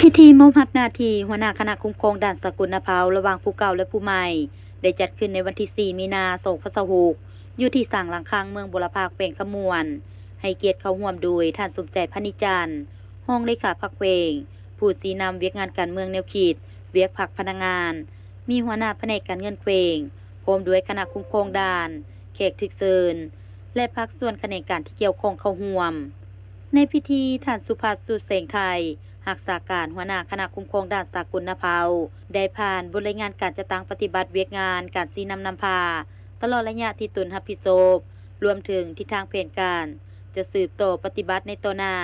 พิธีมอบหน้าที่หัวหน้าคณะคุ้มครองด่านสกุลนภาระหว่างผู้เก่าและผู้ใหม่ได้จัดขึ้นในวันที่ 4 มีนาคม 2566อยู่ที่ศาลหลังคางเมืองบุรพาแขวงขมวนให้เกียรติเข้าร่วมโดยท่านสมใจพนิจันทร์ห้องเลขาพรรคแขวงผู้ชี้นำเวียกงานการเมืองแนวคิดเวียกพรรคพนักงานมีหัวหน้าแผนกการเงินแขวงพร้อมด้วยคณะคุ้มครองด่านแขกทึกเซินและภาคส่วนแขนงการที่เกี่ยวข้องเข้าร่วมในพิธีท่านสุภัสสุแสงไทยรักษาการหัวหน้าคณะคุ้มครองด่านสากลนภาได้ผ่านบทรายงานการจัดตั้งปฏิบัติเวียกงานการซีนำพาตลอดระยะที่ตนรับผิดชอบรวมถึงทิศทางแผนการจะสืบต่อปฏิบัติในต่อหน้า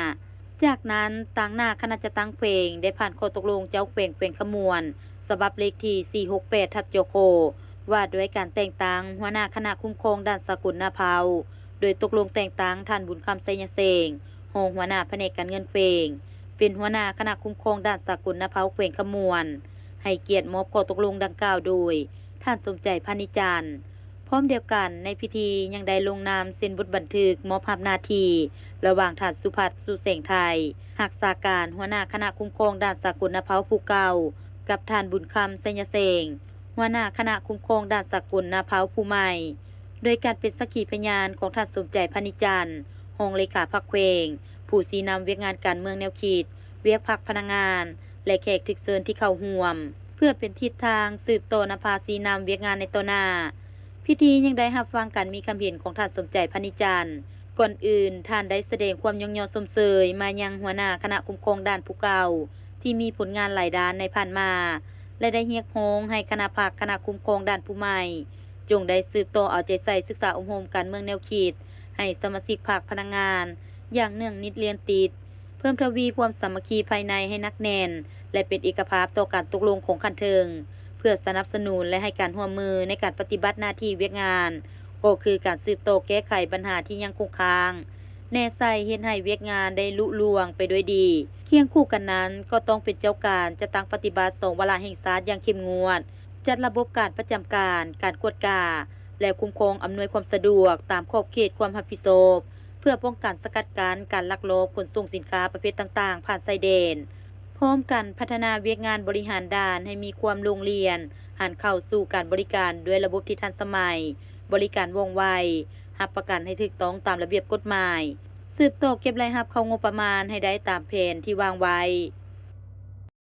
จากนั้นต่างหน้าคณะจัดตั้งแขวงได้ผ่านข้อตกลงเจ้าแขวงขมวนฉบับเลขที่468/จคว่าด้วยการแต่งตั้งหัวหน้าคณะคุ้มครองด่านสากลนภาโดยตกลงแต่งตั้งท่านบุญคำไสยเสงรองหัวหน้าแผนกการเงินแขวงเป็นหัวหน้าคณะคุ้มครองด่านสากลนภาแขวงขมวนให้เกียรติมอบข้อตกลงดังกล่าวโดยท่านสมใจพนิจันทร์พร้อมเดียวกันในพิธียังได้ลงนามเซ็นบทบันทึกมอบหน้าที่ระหว่างท่านสุภัสสุแสงไทยรักษาการหัวหน้าคณะคุ้มครองด่านสากลนภาผู้เก่ากับท่านบุญคำไสยเสงหัวหน้าคณะคุ้มครองด่านสากลนภาผู้ใหม่โดยการเป็นสักขีพยานของท่านสมใจพนิจันทร์รองเลขาพรรคแขวงผู้ชี้นำเวียกงานการเมืองแนวคิดเวียกพรรคพนักงานและแขกทึกเซินที่เข้าร่วมเพื่อเป็นทิศทางสืบต่อนภาษีนำเวียกงานในต่อหน้าพิธียังได้รับฟังการมีคำเห็นของท่านสมใจพนิจันทร์ก่อนอื่นท่านได้แสดงความยอสมเสยมายังหัวหน้าคณะคุ้มครองด่านผู้เก่าที่มีผลงานหลายด้านในผ่านมาและได้เรียกร้องให้คณะพรรคคณะคุ้มครองด่านผู้ใหม่จงได้สืบต่อเอาใจใส่ศึกษาอบรมการเมืองแนวคิดให้สมาชิกพรรคพนักงานอย่างเนื่องนิดเรียนติดเพิ่มทวีความสามัคคีภายในให้นักแน่นและเป็นเอกภาพต่อการตกลงของคันเทิงเพื่อสนับสนุนและให้การร่วมมือในการปฏิบัติหน้าที่เวียกงานก็คือการสืบต่อแก้ไขปัญหาที่ยังคงค้างแน่ใส่เฮ็ดให้เวียกงานได้ลุล่วงไปด้วยดีเคียงคู่กันนั้นก็ต้องเป็นเจ้าการจะตั้งปฏิบัติ2วาระแห่งชาติอย่างเข้มงวดจัดระบบการประจำการการกวดกาและคุ้มครองอำนวยความสะดวกตามขอบเขตความรับผิดชอบเพื่อป้องกันสกัดกั้นการลักลอบขนส่งสินค้าประเภทต่างๆผ่านชายแดนพร้อมกันพัฒนาเวียกงานบริหารด่านให้มีความโรงเรียนหันเข้าสู่การบริการด้วยระบบที่ทันสมัยบริการว่องไวรับประกันให้ถูกต้องตามระเบียบกฎหมายสืบต่อเก็บรายรับเข้างบประมาณให้ได้ตามแผนที่วางไว้